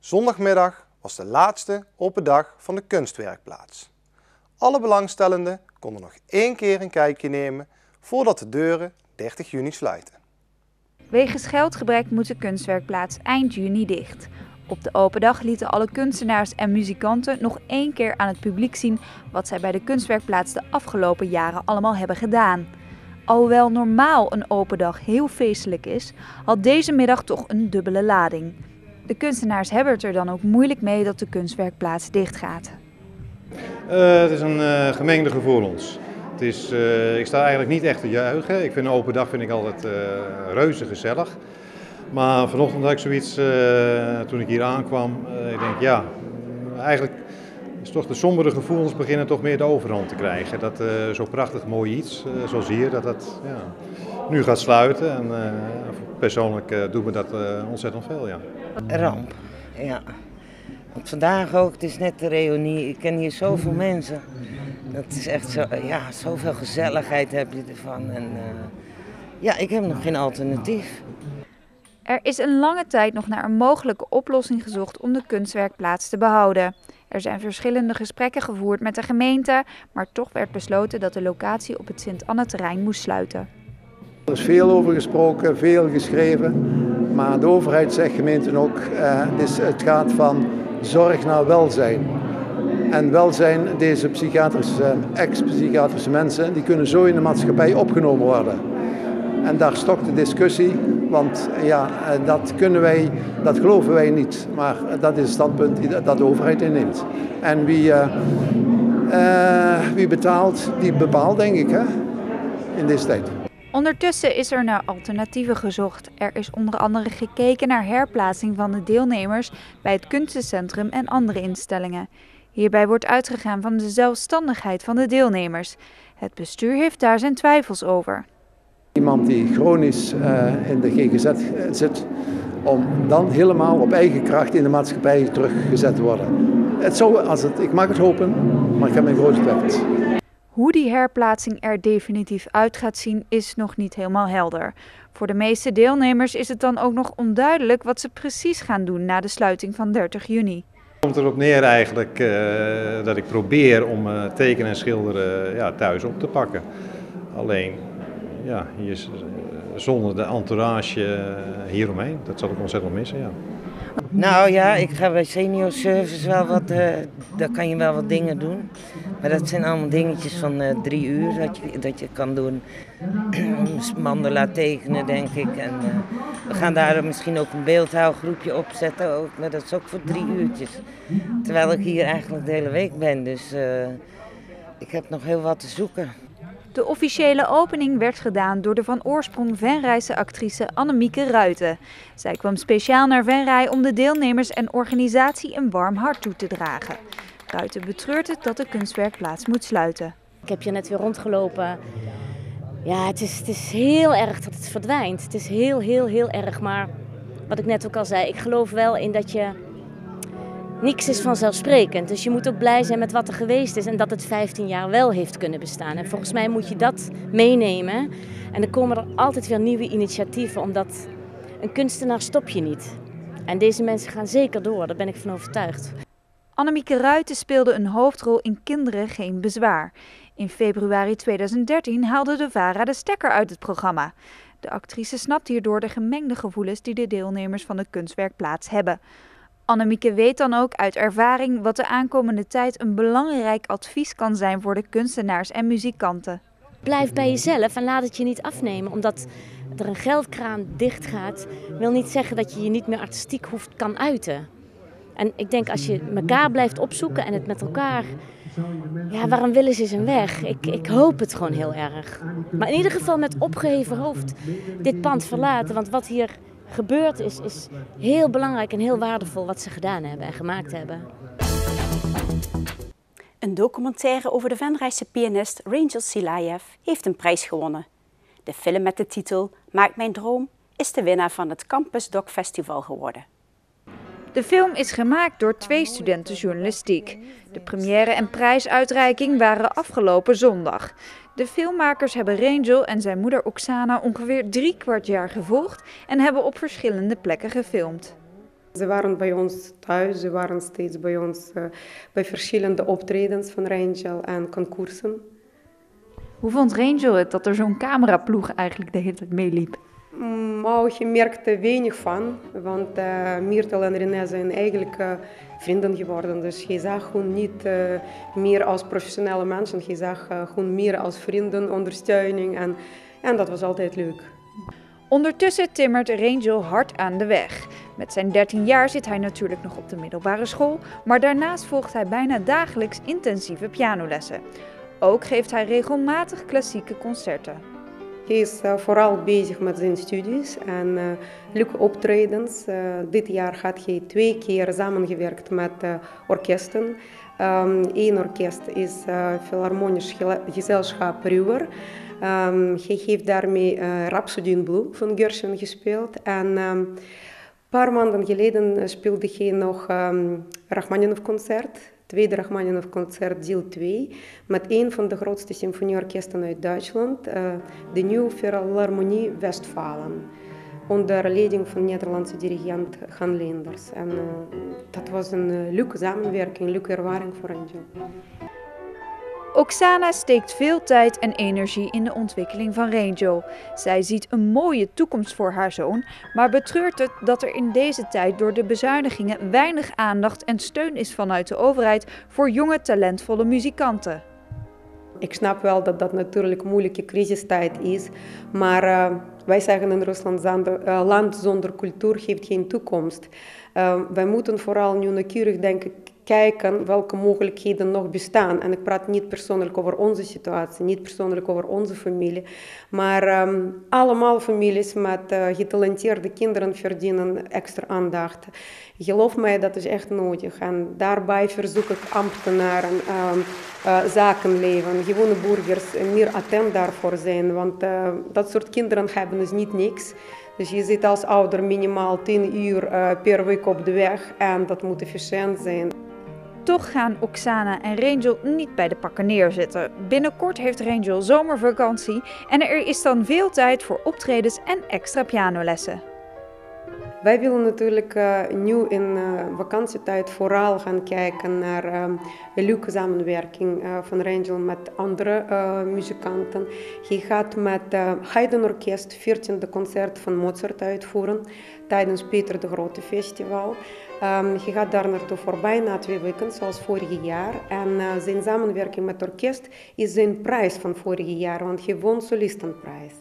Zondagmiddag was de laatste open dag van de kunstwerkplaats. Alle belangstellenden konden nog 1 keer een kijkje nemen voordat de deuren 30 juni sluiten. Wegens geldgebrek moet de kunstwerkplaats eind juni dicht. Op de open dag lieten alle kunstenaars en muzikanten nog 1 keer aan het publiek zien wat zij bij de kunstwerkplaats de afgelopen jaren allemaal hebben gedaan. Alhoewel normaal een open dag heel feestelijk is, had deze middag toch een dubbele lading. De kunstenaars hebben het er dan ook moeilijk mee dat de kunstwerkplaats dicht gaat. Het is een gemengde gevoelens. Ik sta eigenlijk niet echt te juichen. Ik vind een open dag altijd reuze gezellig. Maar vanochtend had ik zoiets, toen ik hier aankwam, ik denk ja, eigenlijk is toch de sombere gevoelens beginnen toch meer de overhand te krijgen. Dat zo prachtig mooi iets, zoals hier, dat nu gaat sluiten. En persoonlijk doet me dat ontzettend veel, ja. Ramp, ja. Want vandaag ook, het is net de reunie, ik ken hier zoveel mensen. Dat is echt zo, ja, zoveel gezelligheid heb je ervan. En ja, ik heb nog geen alternatief. Er is een lange tijd nog naar een mogelijke oplossing gezocht om de kunstwerkplaats te behouden. Er zijn verschillende gesprekken gevoerd met de gemeente, maar toch werd besloten dat de locatie op het Sint-Anne-terrein moest sluiten. Er is veel over gesproken, veel geschreven, maar de overheid zegt gemeenten ook, het gaat van zorg naar welzijn. En welzijn, deze ex-psychiatrische mensen, die kunnen zo in de maatschappij opgenomen worden. En daar stokt de discussie, want ja, dat geloven wij niet. Maar dat is het standpunt dat de overheid inneemt. En wie betaalt, die bepaalt, denk ik, hè, in deze tijd. Ondertussen is er naar alternatieven gezocht. Er is onder andere gekeken naar herplaatsing van de deelnemers bij het kunstencentrum en andere instellingen. Hierbij wordt uitgegaan van de zelfstandigheid van de deelnemers. Het bestuur heeft daar zijn twijfels over. Iemand die chronisch in de GGZ zit, om dan helemaal op eigen kracht in de maatschappij teruggezet te worden. Ik mag het hopen, maar ik heb mijn grote twijfels. Hoe die herplaatsing er definitief uit gaat zien is nog niet helemaal helder. Voor de meeste deelnemers is het dan ook nog onduidelijk wat ze precies gaan doen na de sluiting van 30 juni. Het komt erop neer eigenlijk dat ik probeer om tekenen en schilderen thuis op te pakken. Alleen, ja, hier zonder de entourage hieromheen, dat zal ik ontzettend missen, ja. Nou ja, ik ga bij Senior Service wel daar kan je wel wat dingen doen. Maar dat zijn allemaal dingetjes van 3 uur dat je kan doen. Mandala tekenen, denk ik. En we gaan daar misschien ook een beeldhouwgroepje opzetten, maar dat is ook voor 3 uurtjes. Terwijl ik hier eigenlijk de hele week ben, dus ik heb nog heel wat te zoeken. De officiële opening werd gedaan door de van oorsprong Venrayse actrice Annemieke Ruijten. Zij kwam speciaal naar Venray om de deelnemers en organisatie een warm hart toe te dragen. Ruijten betreurt het dat de kunstwerkplaats moet sluiten. Ik heb hier net weer rondgelopen. Ja, het is heel erg dat het verdwijnt. Het is heel erg, maar wat ik net ook al zei, ik geloof wel in dat niks is vanzelfsprekend. Dus je moet ook blij zijn met wat er geweest is en dat het 15 jaar wel heeft kunnen bestaan. En volgens mij moet je dat meenemen. En er komen er altijd weer nieuwe initiatieven, omdat een kunstenaar stop je niet. En deze mensen gaan zeker door, daar ben ik van overtuigd. Annemieke Ruijten speelde een hoofdrol in Kinderen geen bezwaar. In februari 2013 haalde de VARA de stekker uit het programma. De actrice snapt hierdoor de gemengde gevoelens die de deelnemers van de kunstwerkplaats hebben. Annemieke weet dan ook uit ervaring wat de aankomende tijd een belangrijk advies kan zijn voor de kunstenaars en muzikanten. Blijf bij jezelf en laat het je niet afnemen, omdat er een geldkraan dicht gaat, wil niet zeggen dat je je niet meer artistiek kan uiten. En ik denk als je elkaar blijft opzoeken en het met elkaar, ja, waarom willen ze zijn weg? Ik hoop het gewoon heel erg. Maar in ieder geval met opgeheven hoofd dit pand verlaten, want wat hier gebeurd is heel belangrijk en heel waardevol wat ze gedaan hebben en gemaakt hebben. Een documentaire over de Venrayse pianist Rangel Silayev heeft een prijs gewonnen. De film met de titel Maak mijn droom is de winnaar van het Campus Doc Festival geworden. De film is gemaakt door 2 studenten journalistiek. De première en prijsuitreiking waren afgelopen zondag. De filmmakers hebben Rangel en zijn moeder Oksana ongeveer 3/4 jaar gevolgd en hebben op verschillende plekken gefilmd. Ze waren bij ons thuis, ze waren steeds bij ons bij verschillende optredens van Rangel en concoursen. Hoe vond Rangel het dat er zo'n cameraploeg eigenlijk de hele tijd meeliep? Je merkte weinig van, want Myrtle en René zijn eigenlijk vrienden geworden. Dus je zag gewoon niet meer als professionele mensen, je zag gewoon meer als vrienden, ondersteuning en dat was altijd leuk. Ondertussen timmert Rangel hard aan de weg. Met zijn 13 jaar zit hij natuurlijk nog op de middelbare school, maar daarnaast volgt hij bijna dagelijks intensieve pianolessen. Ook geeft hij regelmatig klassieke concerten. Hij is vooral bezig met zijn studies en leuke optredens. Dit jaar gaat hij 2 keer samengewerkt met orkesten. Eén orkest is Philharmonisch Gezelschap Ruhr. Hij heeft daarmee Rhapsody in Blue van Gershwin gespeeld. En een paar maanden geleden speelde hij nog Rachmaninoff-concert. Tweede Rachmaninoff-concert deel 2 met een van de grootste symfonieorkesten uit Duitsland, de Nieuwe Philharmonie Westfalen, onder leiding van Nederlandse dirigent Han Leenders. En dat was een leuke samenwerking, een leuke ervaring voor Rangel. Oksana steekt veel tijd en energie in de ontwikkeling van Rangel. Zij ziet een mooie toekomst voor haar zoon, maar betreurt het dat er in deze tijd door de bezuinigingen weinig aandacht en steun is vanuit de overheid voor jonge talentvolle muzikanten. Ik snap wel dat dat natuurlijk een moeilijke crisistijd is, maar wij zeggen in Rusland, land zonder cultuur heeft geen toekomst. Wij moeten vooral nu nauwkeurig kijken welke mogelijkheden nog bestaan. En ik praat niet persoonlijk over onze situatie, niet persoonlijk over onze familie, maar allemaal families met getalenteerde kinderen verdienen extra aandacht. Geloof mij, dat is echt nodig. En daarbij verzoek ik ambtenaren, zakenleven, gewone burgers meer attent daarvoor zijn, want dat soort kinderen hebben is niet niks. Dus je zit als ouder minimaal 10 uur per week op de weg en dat moet efficiënt zijn. Toch gaan Oksana en Rangel niet bij de pakken neerzitten. Binnenkort heeft Rangel zomervakantie en er is dan veel tijd voor optredens en extra pianolessen. Wij willen natuurlijk nu in vakantietijd vooral gaan kijken naar een leuke samenwerking van Rangel met andere muzikanten. Hij gaat met Haydn Orkest 14e concert van Mozart uitvoeren tijdens Peter de Grote Festival. Hij gaat daar naartoe voor bijna 2 weken, zoals vorig jaar. En zijn samenwerking met het orkest is zijn prijs van vorig jaar, want hij won solistenprijs.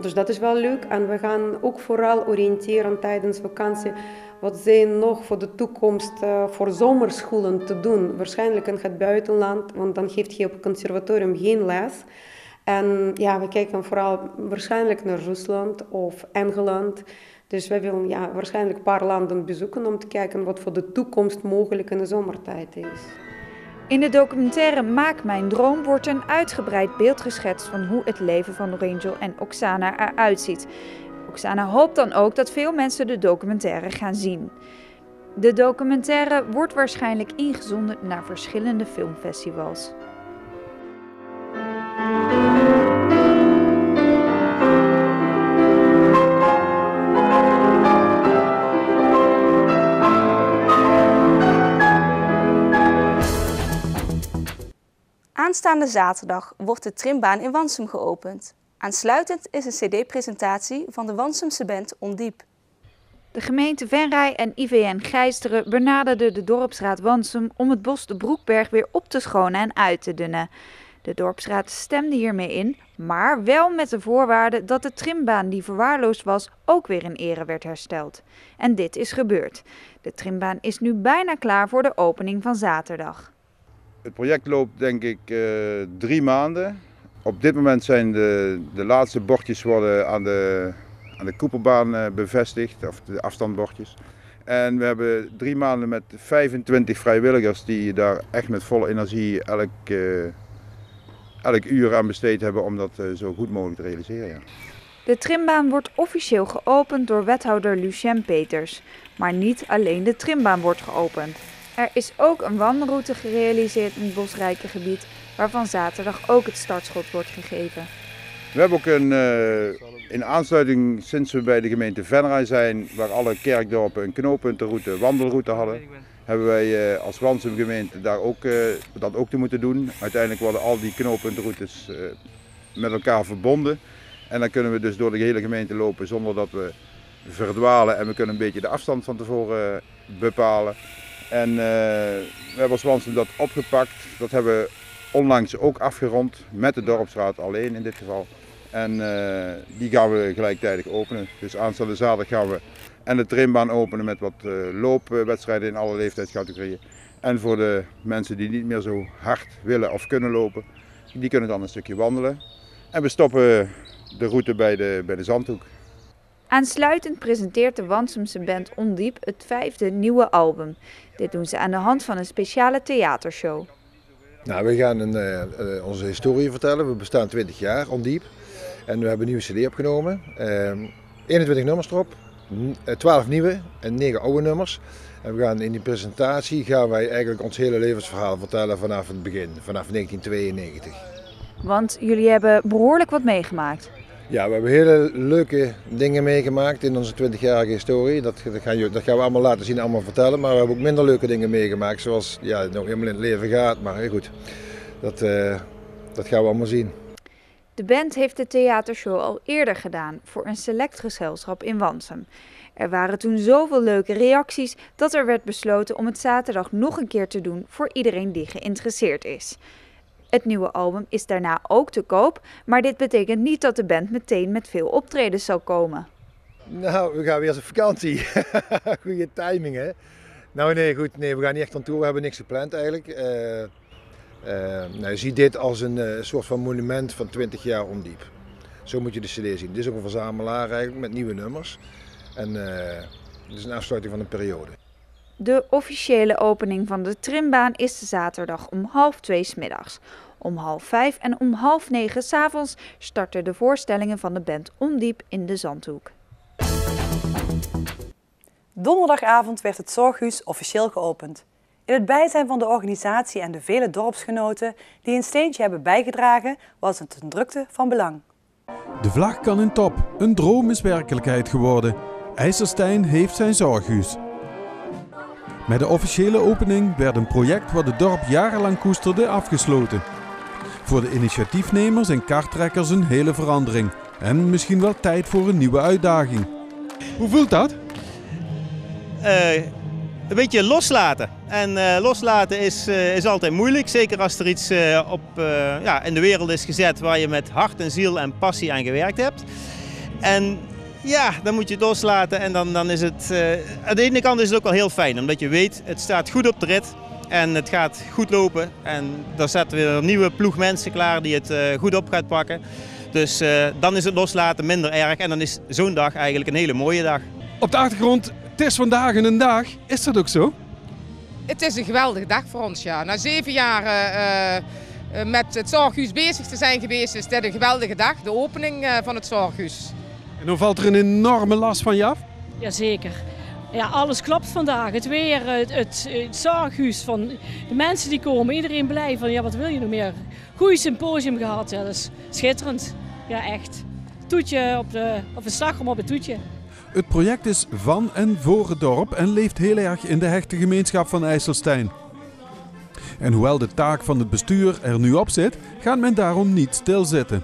Dus dat is wel leuk. En we gaan ook vooral oriënteren tijdens vakantie wat zijn nog voor de toekomst voor zomerscholen te doen. Waarschijnlijk in het buitenland, want dan geeft hij op het conservatorium geen les. En ja, we kijken vooral waarschijnlijk naar Rusland of Engeland. Dus wij willen waarschijnlijk een paar landen bezoeken om te kijken wat voor de toekomst mogelijk in de zomertijd is. In de documentaire Maak mijn droom wordt een uitgebreid beeld geschetst van hoe het leven van Rangel en Oksana eruit ziet. Oksana hoopt dan ook dat veel mensen de documentaire gaan zien. De documentaire wordt waarschijnlijk ingezonden naar verschillende filmfestivals. Aanstaande zaterdag wordt de trimbaan in Wansum geopend. Aansluitend is een cd-presentatie van de Wansumse band Ondiep. De gemeente Venray en IVN Gijsteren benaderden de dorpsraad Wansum om het bos de Broekberg weer op te schonen en uit te dunnen. De dorpsraad stemde hiermee in, maar wel met de voorwaarde dat de trimbaan die verwaarloosd was ook weer in ere werd hersteld. En dit is gebeurd. De trimbaan is nu bijna klaar voor de opening van zaterdag. Het project loopt denk ik 3 maanden. Op dit moment zijn de laatste bordjes worden aan de koepelbaan bevestigd, of de afstandbordjes. En we hebben 3 maanden met 25 vrijwilligers die daar echt met volle energie elk uur aan besteed hebben om dat zo goed mogelijk te realiseren. Ja. De trimbaan wordt officieel geopend door wethouder Lucien Peters. Maar niet alleen de trimbaan wordt geopend. Er is ook een wandelroute gerealiseerd in het bosrijke gebied, waarvan zaterdag ook het startschot wordt gegeven. We hebben ook in aansluiting sinds we bij de gemeente Venray zijn, waar alle kerkdorpen een knooppuntenroute, wandelroute hadden, hebben wij als Wansum gemeente daar dat ook te moeten doen. Uiteindelijk worden al die knooppuntenroutes met elkaar verbonden. En dan kunnen we dus door de hele gemeente lopen zonder dat we verdwalen en we kunnen een beetje de afstand van tevoren bepalen. En we hebben als Wansum dat opgepakt. Dat hebben we onlangs ook afgerond met de dorpsraad alleen in dit geval. En die gaan we gelijktijdig openen. Dus aanstaande zaterdag gaan we en de trimbaan openen met wat loopwedstrijden in alle leeftijdscategorieën. En voor de mensen die niet meer zo hard willen of kunnen lopen, die kunnen dan een stukje wandelen. En we stoppen de route bij de Zandhoek. Aansluitend presenteert de Wansumse band Ondiep het 5e nieuwe album. Dit doen ze aan de hand van een speciale theatershow. Nou, we gaan onze historie vertellen. We bestaan 20 jaar, Ondiep. En we hebben een nieuwe cd opgenomen. 21 nummers erop, 12 nieuwe en 9 oude nummers. En we gaan in die presentatie gaan wij eigenlijk ons hele levensverhaal vertellen vanaf het begin, vanaf 1992. Want jullie hebben behoorlijk wat meegemaakt. Ja, we hebben hele leuke dingen meegemaakt in onze 20-jarige historie. Dat gaan we allemaal laten zien, allemaal vertellen. Maar we hebben ook minder leuke dingen meegemaakt, zoals ja, nog helemaal in het leven gaat. Maar heel goed, dat gaan we allemaal zien. De band heeft de theatershow al eerder gedaan voor een select gezelschap in Wansum. Er waren toen zoveel leuke reacties dat er werd besloten om het zaterdag nog een keer te doen voor iedereen die geïnteresseerd is. Het nieuwe album is daarna ook te koop, maar dit betekent niet dat de band meteen met veel optredens zal komen. Nou, we gaan weer eens op vakantie. Goeie timing, hè? Nou nee, goed, nee, we gaan niet echt aan toe, we hebben niks gepland eigenlijk. Je ziet dit als een soort van monument van 20 jaar Ondiep. Zo moet je de cd zien. Dit is ook een verzamelaar eigenlijk met nieuwe nummers. En het is een afsluiting van een periode. De officiële opening van de trimbaan is zaterdag om 14:30 's middags. Om 17:30 en om 20:30 's avonds starten de voorstellingen van de band Ondiep in de Zandhoek. Donderdagavond werd het Zorghuis officieel geopend. In het bijzijn van de organisatie en de vele dorpsgenoten die een steentje hebben bijgedragen, was het een drukte van belang. De vlag kan in top. Een droom is werkelijkheid geworden. IJsselstein heeft zijn Zorghuis. Met de officiële opening werd een project wat het dorp jarenlang koesterde afgesloten. Voor de initiatiefnemers en karttrekkers een hele verandering. En misschien wel tijd voor een nieuwe uitdaging. Hoe voelt dat? Een beetje loslaten. En loslaten is altijd moeilijk. Zeker als er iets in de wereld is gezet waar je met hart en ziel en passie aan gewerkt hebt. En ja, dan moet je het loslaten en dan is het... aan de ene kant is het ook wel heel fijn, omdat je weet, het staat goed op de rit. En het gaat goed lopen. En daar zetten we een nieuwe ploeg mensen klaar die het goed op gaat pakken. Dus dan is het loslaten minder erg. En dan is zo'n dag eigenlijk een hele mooie dag. Op de achtergrond, het is vandaag een dag. Is dat ook zo? Het is een geweldige dag voor ons, ja. Na 7 jaar met het Zorghuis bezig te zijn geweest, is dit een geweldige dag. De opening van het Zorghuis. En hoe valt er een enorme last van je af? Jazeker. Ja, alles klopt vandaag. Het weer, het Zorghuis, van de mensen die komen, iedereen blij van ja, wat wil je nog meer? Goeie symposium gehad, ja, dat is schitterend. Ja, echt. Toetje op de slagroom op het toetje. Het project is van en voor het dorp en leeft heel erg in de hechte gemeenschap van IJsselstein. En hoewel de taak van het bestuur er nu op zit, gaat men daarom niet stilzitten.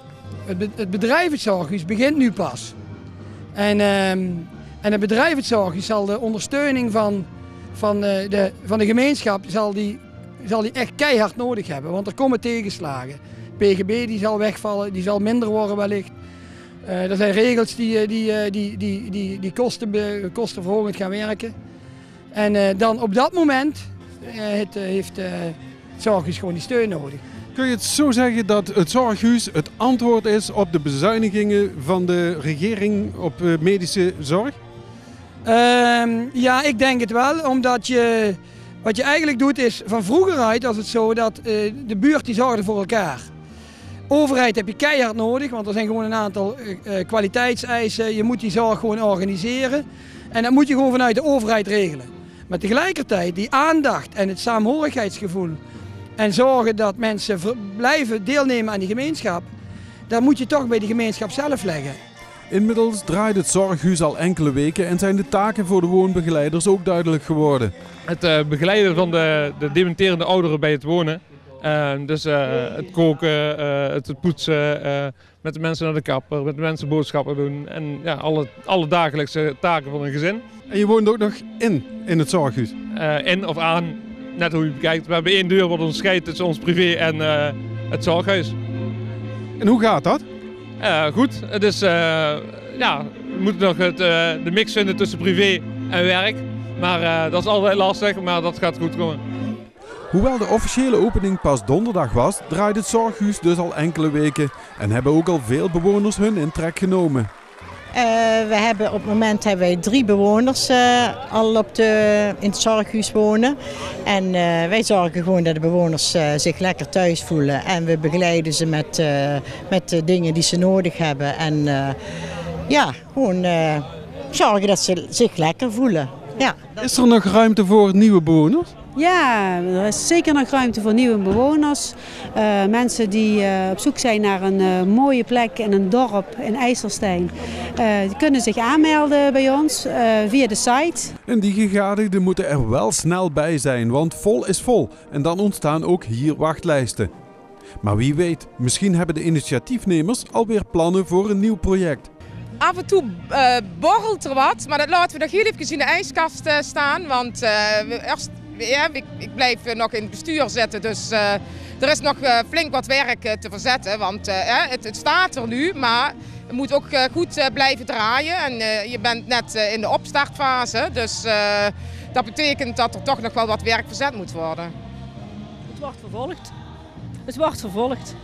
Het bedrijf het Zorghuis begint nu pas. En het bedrijf het Zorghuis zal de ondersteuning van de gemeenschap zal die echt keihard nodig hebben. Want er komen tegenslagen. PGB die zal wegvallen, die zal minder worden wellicht. Er zijn regels die kostenverhogend gaan werken. En dan op dat moment heeft het Zorghuis gewoon die steun nodig. Kun je het zo zeggen dat het Zorghuis het antwoord is op de bezuinigingen van de regering op medische zorg? Ja, ik denk het wel. Omdat wat je eigenlijk doet is, van vroeger uit was het zo dat de buurt die zorgde voor elkaar. Overheid heb je keihard nodig, want er zijn gewoon een aantal kwaliteitseisen. Je moet die zorg gewoon organiseren. En dat moet je gewoon vanuit de overheid regelen. Maar tegelijkertijd die aandacht en het saamhorigheidsgevoel en zorgen dat mensen blijven deelnemen aan die gemeenschap. dat moet je toch bij de gemeenschap zelf leggen. Inmiddels draait het zorghuis al enkele weken en zijn de taken voor de woonbegeleiders ook duidelijk geworden. Het begeleiden van de dementerende ouderen bij het wonen. Dus het koken, het poetsen, met de mensen naar de kapper, met de mensen boodschappen doen en ja, alle dagelijkse taken van een gezin. En je woont ook nog in het zorghuis? In of aan, net hoe je het bekijkt. We hebben 1 deur wat ons scheidt tussen ons privé en het zorghuis. En hoe gaat dat? Goed, het is, we moeten nog de mix vinden tussen privé en werk. Maar dat is altijd lastig, maar dat gaat goed komen. Hoewel de officiële opening pas donderdag was, draait het zorghuis dus al enkele weken en hebben ook al veel bewoners hun intrek genomen. Op het moment hebben wij 3 bewoners al in het zorghuis wonen. En wij zorgen gewoon dat de bewoners zich lekker thuis voelen. En we begeleiden ze met de dingen die ze nodig hebben. En gewoon zorgen dat ze zich lekker voelen. Ja. Is er nog ruimte voor nieuwe bewoners? Ja, er is zeker nog ruimte voor nieuwe bewoners. Mensen die op zoek zijn naar een mooie plek in een dorp in IJsselstein. Die kunnen zich aanmelden bij ons via de site. En die gegadigden moeten er wel snel bij zijn, want vol is vol. En dan ontstaan ook hier wachtlijsten. Maar wie weet, misschien hebben de initiatiefnemers alweer plannen voor een nieuw project. Af en toe borrelt er wat, maar dat laten we nog heel even in de ijskast staan. Want ik blijf nog in het bestuur zitten, dus er is nog flink wat werk te verzetten. Want het staat er nu, maar het moet ook goed blijven draaien. En je bent net in de opstartfase, dus dat betekent dat er toch nog wel wat werk verzet moet worden. Het wordt vervolgd. Het wordt vervolgd.